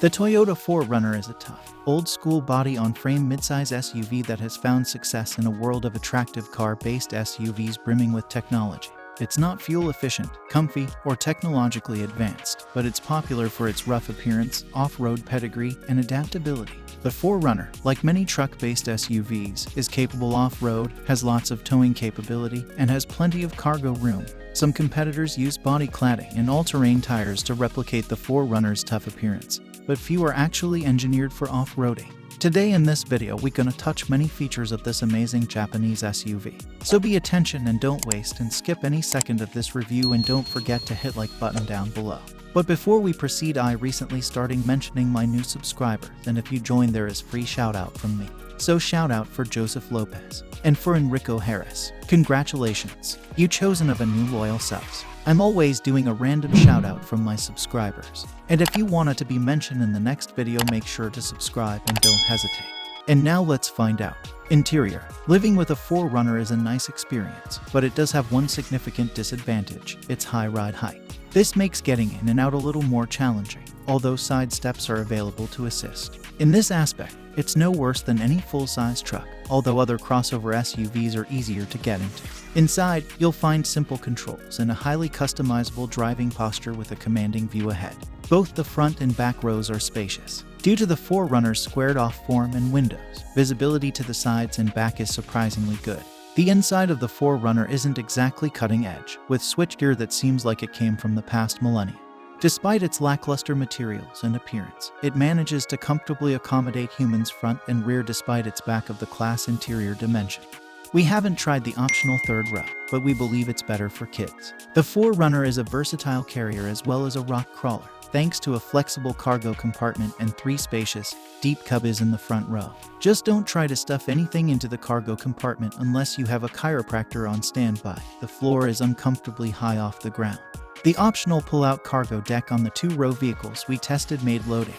The Toyota 4Runner is a tough, old-school body-on-frame midsize SUV that has found success in a world of attractive car-based SUVs brimming with technology. It's not fuel-efficient, comfy, or technologically advanced, but it's popular for its rough appearance, off-road pedigree, and adaptability. The 4Runner, like many truck-based SUVs, is capable off-road, has lots of towing capability, and has plenty of cargo room. Some competitors use body cladding and all-terrain tires to replicate the 4Runner's tough appearance, but few are actually engineered for off-roading. Today in this video we're gonna touch many features of this amazing Japanese SUV. So be attention and don't waste and skip any second of this review, and don't forget to hit like button down below. But before we proceed, I recently started mentioning my new subscribers, and if you join there is free shout out from me. So shout out for Joseph Lopez and for Enrico Harris. Congratulations, you chosen of a new loyal subs. I'm always doing a random shout out from my subscribers. And if you wanted to be mentioned in the next video, make sure to subscribe and don't hesitate. And now let's find out. Interior. Living with a 4Runner is a nice experience, but it does have one significant disadvantage: its high ride height. This makes getting in and out a little more challenging, although side steps are available to assist. In this aspect, it's no worse than any full-size truck, although other crossover SUVs are easier to get into. Inside, you'll find simple controls and a highly customizable driving posture with a commanding view ahead. Both the front and back rows are spacious. Due to the 4Runner's squared-off form and windows, visibility to the sides and back is surprisingly good. The inside of the 4Runner isn't exactly cutting edge, with switchgear that seems like it came from the past millennia. Despite its lackluster materials and appearance, it manages to comfortably accommodate humans front and rear despite its back-of-the-class interior dimension. We haven't tried the optional third row, but we believe it's better for kids. The 4Runner is a versatile carrier as well as a rock crawler, thanks to a flexible cargo compartment and 3 spacious, deep cubbies in the front row. Just don't try to stuff anything into the cargo compartment unless you have a chiropractor on standby. The floor is uncomfortably high off the ground. The optional pull-out cargo deck on the 2-row vehicles we tested made loading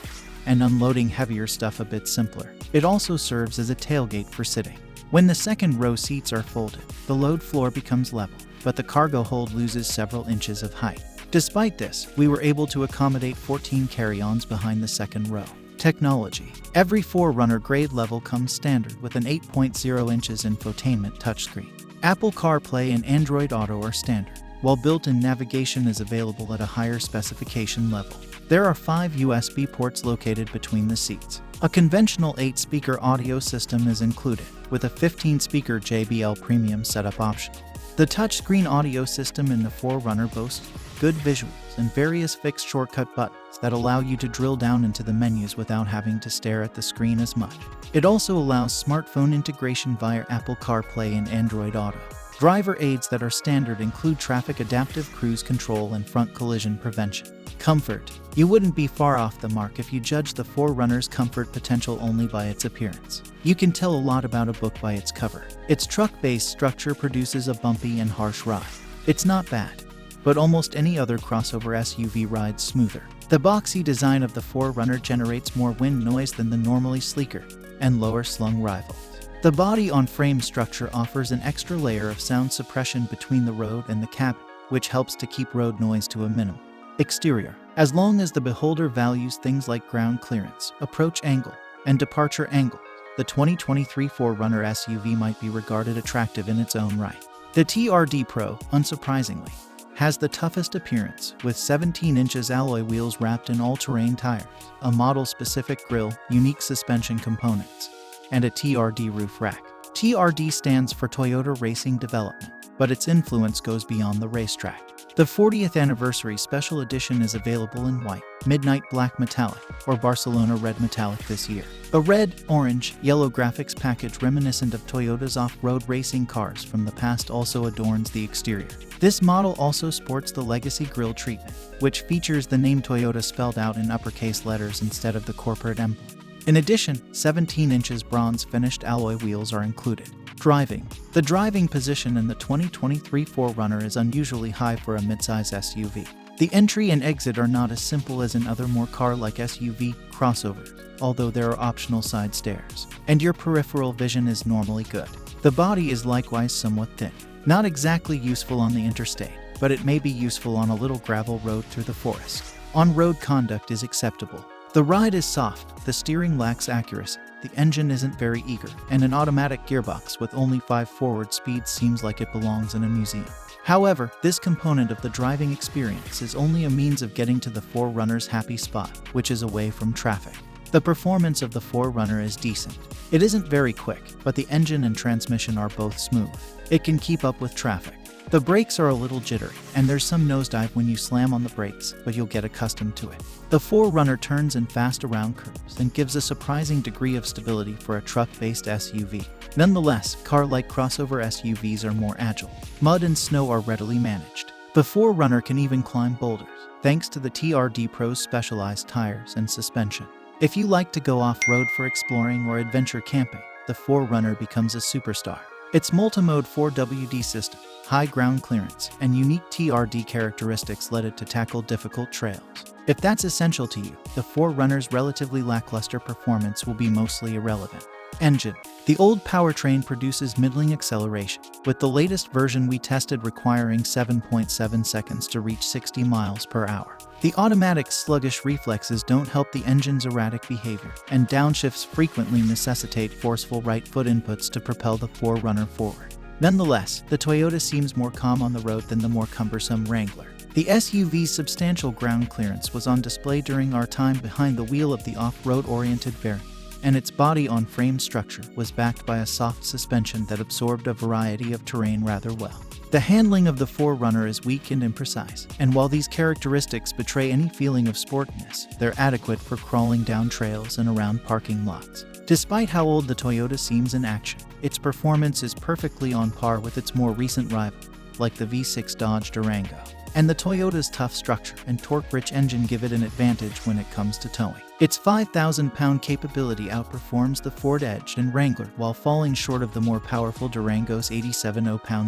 and unloading heavier stuff a bit simpler. It also serves as a tailgate for sitting. When the second row seats are folded, the load floor becomes level, but the cargo hold loses several inches of height. Despite this, we were able to accommodate 14 carry-ons behind the second row. Technology. Every 4Runner grade level comes standard with an 8.0 inches infotainment touchscreen. Apple CarPlay and Android Auto are standard, while built-in navigation is available at a higher specification level. There are 5 USB ports located between the seats. A conventional 8-speaker audio system is included, with a 15-speaker JBL Premium setup option. The touchscreen audio system in the 4Runner boasts good visuals and various fixed shortcut buttons that allow you to drill down into the menus without having to stare at the screen as much. It also allows smartphone integration via Apple CarPlay and Android Auto. Driver aids that are standard include traffic adaptive cruise control and front collision prevention. Comfort. You wouldn't be far off the mark if you judge the 4Runner's comfort potential only by its appearance. You can tell a lot about a book by its cover. Its truck-based structure produces a bumpy and harsh ride. It's not bad, but almost any other crossover SUV rides smoother. The boxy design of the 4Runner generates more wind noise than the normally sleeker and lower-slung rivals. The body-on-frame structure offers an extra layer of sound suppression between the road and the cabin, which helps to keep road noise to a minimum. Exterior. As long as the beholder values things like ground clearance, approach angle, and departure angle, the 2023 4Runner SUV might be regarded attractive in its own right. The TRD Pro, unsurprisingly, has the toughest appearance, with 17 inches alloy wheels wrapped in all-terrain tires, a model-specific grille, unique suspension components, and a TRD roof rack. TRD stands for Toyota Racing Development, but its influence goes beyond the racetrack. The 40th Anniversary Special Edition is available in white, midnight black metallic, or Barcelona red metallic this year. A red, orange, yellow graphics package reminiscent of Toyota's off-road racing cars from the past also adorns the exterior. This model also sports the Legacy grille treatment, which features the name Toyota spelled out in uppercase letters instead of the corporate emblem. In addition, 17 inches bronze-finished alloy wheels are included. Driving. The driving position in the 2023 4Runner is unusually high for a midsize SUV. The entry and exit are not as simple as in other more car-like SUV crossovers, although there are optional side stairs, and your peripheral vision is normally good. The body is likewise somewhat thin. Not exactly useful on the interstate, but it may be useful on a little gravel road through the forest. On-road conduct is acceptable. The ride is soft, the steering lacks accuracy, the engine isn't very eager, and an automatic gearbox with only 5 forward speeds seems like it belongs in a museum. However, this component of the driving experience is only a means of getting to the 4Runner's happy spot, which is away from traffic. The performance of the 4Runner is decent. It isn't very quick, but the engine and transmission are both smooth. It can keep up with traffic. The brakes are a little jittery, and there's some nosedive when you slam on the brakes, but you'll get accustomed to it. The 4Runner turns in fast around curves and gives a surprising degree of stability for a truck-based SUV. Nonetheless, car-like crossover SUVs are more agile. Mud and snow are readily managed. The 4Runner can even climb boulders, thanks to the TRD Pro's specialized tires and suspension. If you like to go off-road for exploring or adventure camping, the 4Runner becomes a superstar. Its multi-mode 4WD system, high ground clearance, and unique TRD characteristics let it to tackle difficult trails. If that's essential to you, the 4Runner's relatively lackluster performance will be mostly irrelevant. Engine. The old powertrain produces middling acceleration, with the latest version we tested requiring 7.7 seconds to reach 60 miles per hour. The automatic's sluggish reflexes don't help the engine's erratic behavior, and downshifts frequently necessitate forceful right foot inputs to propel the 4Runner forward. Nonetheless, the Toyota seems more calm on the road than the more cumbersome Wrangler. The SUV's substantial ground clearance was on display during our time behind the wheel of the off-road-oriented variant, and its body-on-frame structure was backed by a soft suspension that absorbed a variety of terrain rather well. The handling of the 4Runner is weak and imprecise, and while these characteristics betray any feeling of sportiness, they're adequate for crawling down trails and around parking lots. Despite how old the Toyota seems in action, its performance is perfectly on par with its more recent rival, like the V6 Dodge Durango. And the Toyota's tough structure and torque-rich engine give it an advantage when it comes to towing. Its 5,000-pound capability outperforms the Ford Edge and Wrangler while falling short of the more powerful Durango's 87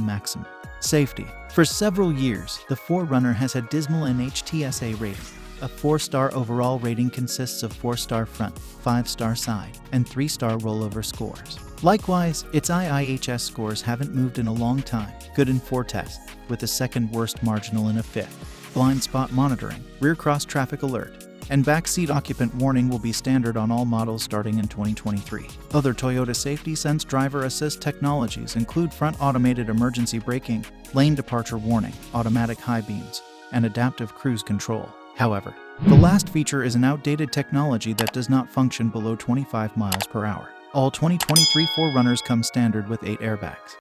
maximum. Safety. For several years, the 4Runner has had dismal NHTSA rating. A 4-star overall rating consists of 4-star front, 5-star side, and 3-star rollover scores. Likewise, its IIHS scores haven't moved in a long time, good in 4 tests, with the second worst marginal in a 5th. Blind spot monitoring, rear cross traffic alert, and backseat occupant warning will be standard on all models starting in 2023. Other Toyota Safety Sense driver assist technologies include front automated emergency braking, lane departure warning, automatic high beams, and adaptive cruise control. However, the last feature is an outdated technology that does not function below 25 miles per hour. All 2023 4Runners come standard with 8 airbags.